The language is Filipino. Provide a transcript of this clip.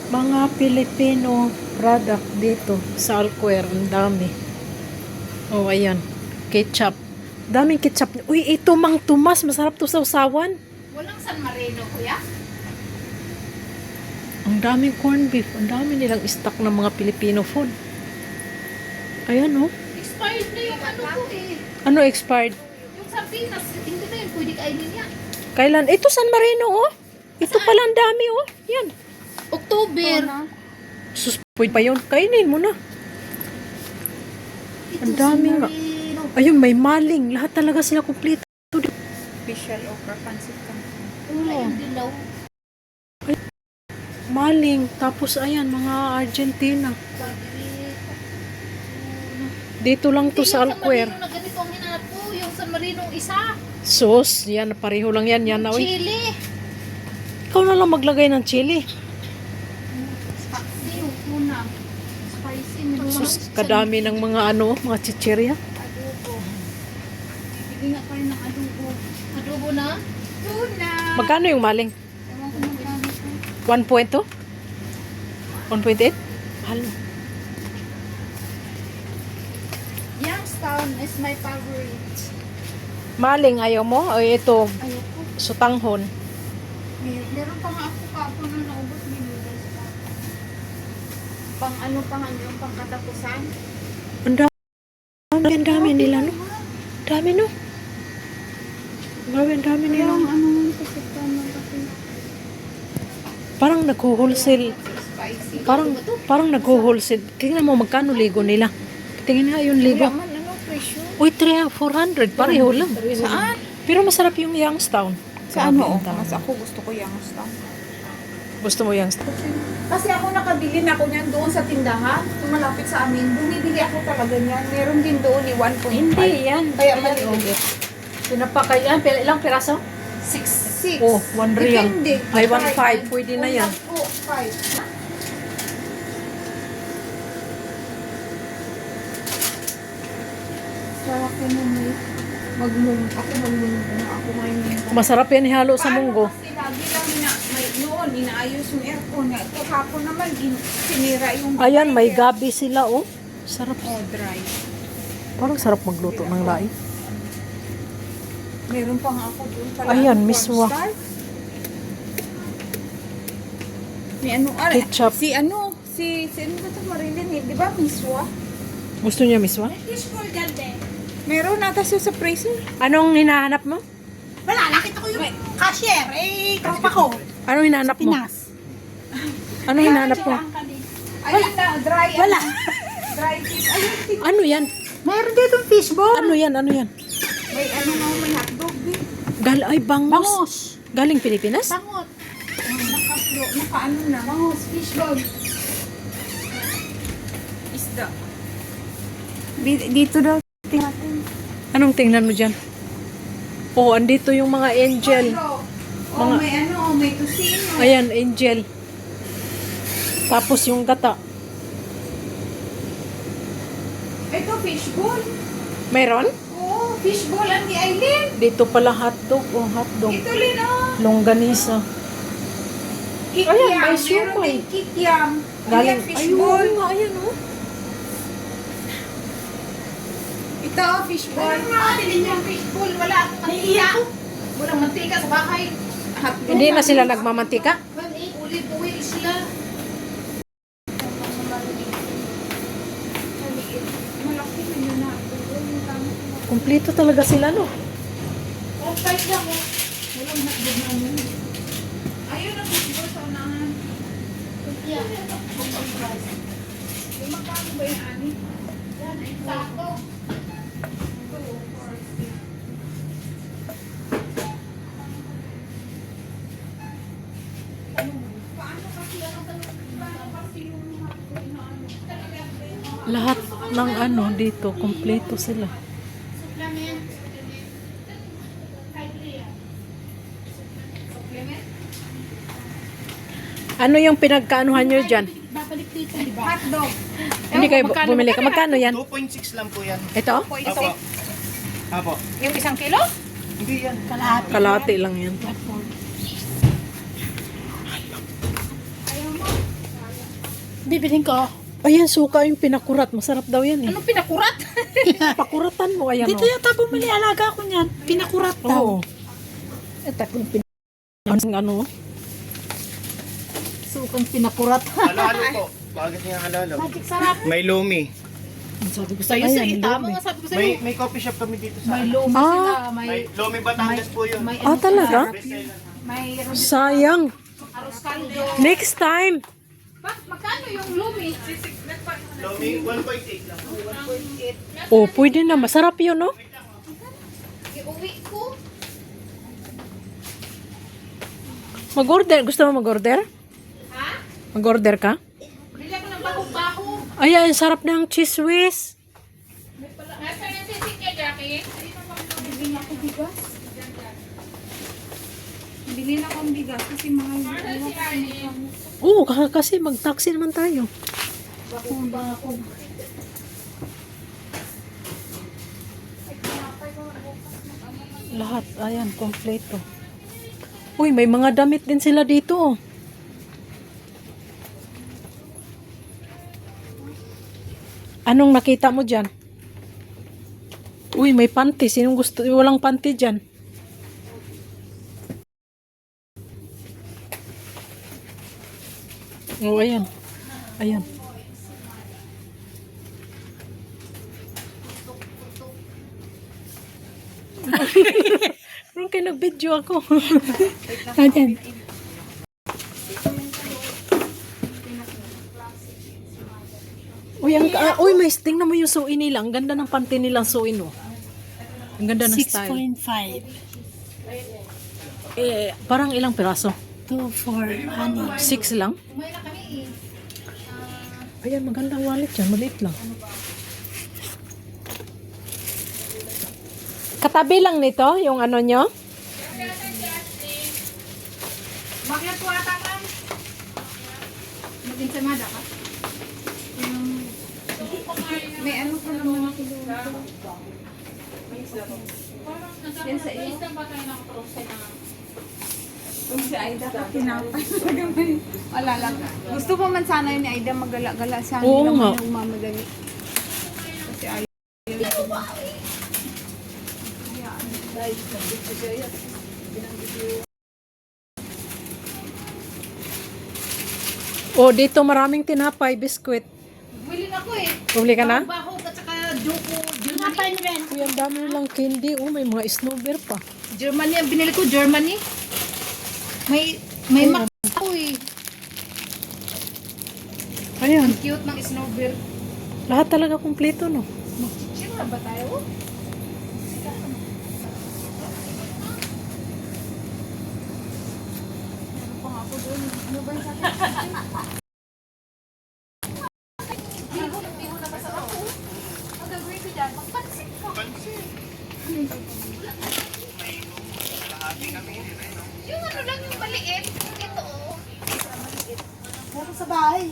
Mga Filipino product dito sa Alcuer. Ang dami. Oh, ayan. Ketchup. Daming ketchup. Uy, ito Mang Tomas. Masarap to sa usawan. Walang San Marino, kuya? Ang daming corned beef. Ang dami nilang stock ng mga Filipino food. Ayan, oh. Expired na yung ano ko eh. Ano expired? Yung sa Pinas, hindi na yun. Pwede kainin niya. Kailan? Ito San Marino, oh. Ito pala ang dami, oh. Yan. October. Sus, pwede pa yun. Kainin mo na. Ang dami nga. Ayun, may maling. Lahat talaga sila kumpleto. Official okra pancit canton. Ayun din daw. Maling. Tapos, ayan, mga Argentina. Dito lang to sa Alcuer. Yung San Marino na ganito ang hinanap ko. Yung San Marino isa. Sus, yan. Pareho lang yan. Yan na, uy. Chili. Ikaw na lang maglagay ng chili. Spicy. Una. Spicy. Sus, kadami ng mga ano, mga chichirya. Adobo. Bibili nga kayo ng adobo. Adobo na? Tuna. Magkano yung maling? Ewan ko magkano to. 1.2? 1.8? Mahal. Youngstown is my favorite. Maling ayaw mo? O ito, Ayoko. sutanghon. Meron pa nga ako kapon na naubos minudos pa. Pang ano pa nga yung pangkatapusan? Ang dami nila, no? Dami, no? Grabe, ang dami nila. Yung ano man kasi tama kasi Parang nag-wholesale. spicy. Parang nag-wholesale. Tingnan mo magkano ligo nila. Tingnan nga yung ligo. Wala man ano presyo. Uy, 400. Pareho lang. Saan? Pero masarap yung Youngstown. Sa Grabe, ano? ang dami. Mas ako gusto ko Youngstown. Gusto mo Youngstown? Kasi ako nakabili na ako niyan doon sa tindahan. Kung malapit sa amin, bumibili ako talaga niyan. Meron din doon ni 1.5. Hindi, yan. Kaya maliliit. Pinapakay yan. Ilang piraso? 6. Oh, 1 real. Depende. Ay, 1.5. Pwede na yan. 5. Sarap ka na may magmumuna ako ngayon. Masarap yan ihalo sa munggo. Kasi lagi lang noon, inaayos yung aircon. Ito hapon naman, sinira yung Ayan, may gabi sila, oh. Sarap. Oh, dry. Parang sarap magluto ng laing. Meron pa nga ako doon pala. Ayan, ano, miswa. cornstarch. May ano, Ketchup. si ano ba ito Marilyn eh, di ba miswa? Gusto niya, miswa? Meron nata siya sa freezer. Anong hinahanap mo? Wala, nakita ko yung cashier. Tropa ko. Anong hinahanap mo? Anong hinahanap mo? Ayun na, dry. Wala. Dry fish. Ayun, Ano yan? Mayroon dito fishball. Ano yan? Ano yan? may ano na, may hotdog din. Ay, bangus. Bangus. Galing Pilipinas? Bangot. Naka-ano na. Bangus, fishball. Isda. Dito daw. Anong tingnan mo dyan? Oh, andito yung mga angel. Oh, may ano, may tusino. Ayan, angel. Tapos yung gata. Ito, fishball. Mayroon? Oh, fishball ang di Aileen. Dito pala hotdog. Oh, hotdog. Ito rin, oh. Longganisa. Kikiam. Ayan, may Meron siomay. din kikiam. Galing. Ayan, fishball. Ayun nga, ayan oh. Ito, fishball. Ano nga, din yung fishball. Wala akong mantika. Walang mantika sa bahay. Hotdog. Hindi na sila nagmamantika. Olive oil sila. Malaki na yun na. Kompleto talaga sila, no? All five lang, oh. Walang hotdog na yun. Ayun ang fishball sa unahan. Yeah. Yung magkano ba yung ani? Yan, ay sakto. Lahat ng ano dito, kompleto sila. Supplement. Ano yung pinagkaanuhan nyo dyan? Babalik dito, di ba? Hotdog. Hindi kayo bumili ka. Magkano yan? 2.6 lang po yan. Ito? Apo. Apo. Yung 1 kilo? Hindi yan. Kalahati. Kalahati lang yan. Bibilin ka. Ayan, suka yung pinakurat. Masarap daw yan eh. Anong pinakurat? Pakuratan mo, ayan Dito o. yata bumili alaga ko niyan. Pinakurat Oo. daw. Ito kung ano. Sukang pinakurat. Halo-halo po. Bakit niya halo-halo? Magic sarap. May lumi. Sabi ko sa'yo, Ayan, tama lumi. nga sabi ko sa'yo. May coffee shop kami dito sa... May luma Ah. sila. May lumi Batangas po yun. May Ah, talaga? May Sayang. arroz caldo. Next time. Magkano yung lumi? Lumi 1.8 lang. Oh, pwede na. Masarap yun, no? Iuwi ko. Mag-order. Gusto mo mag-order? Ha? Mag-order ka? Bili ako ng baho-baho. Ayan, sarap ng cheese whiz. Nasaan yung sisig niya, Jackie? Bili na ako bigas. Bili na akong bigas kasi mahal yung Oo, kasi mag-taxi naman tayo. baho-baho. Lahat, ayan, kompleto. Uy, may mga damit din sila dito. Oh. Anong nakita mo dyan? Uy, may panty. Sinong gusto? Walang panty dyan. Oh, ayan. Ayan. Parang kayo nag-video ako. Ayan. Uy, uy, may tingnan mo yung suin nila. Ang ganda ng panty nilang suin, oh. Ang ganda ng style. 6.5 Parang ilang piraso? 2 for honey. 6 lang? Ayan, magandang wallet yan. Maliit lang. Katabi lang nito, yung ano nyo? Bakit po ata ka? Mag-insamada ka? May ano pa naman ako doon. Yan sa iyo. Kung si Aida ka pinapay. Wala lang. Gusto pa man sana yun ni Aida magala-gala. Sana Oo lang nga. yung umamadali. Kasi Aida. Oh, dito maraming tinapay, biskwit. Bumili na ko eh. Bumili ka na? Baho at saka Joko. Tinapay rin. Uy, ang dami nilang candy. Oh, may mga snowbeer pa. Germany ang binili ko. Germany. May max ako eh. Ayan, Cute ng snowbird. lahat talaga kumpleto, no? Sino na ba tayo? Yung ano lang yung maliit. Ito oh. Meron sa bahay.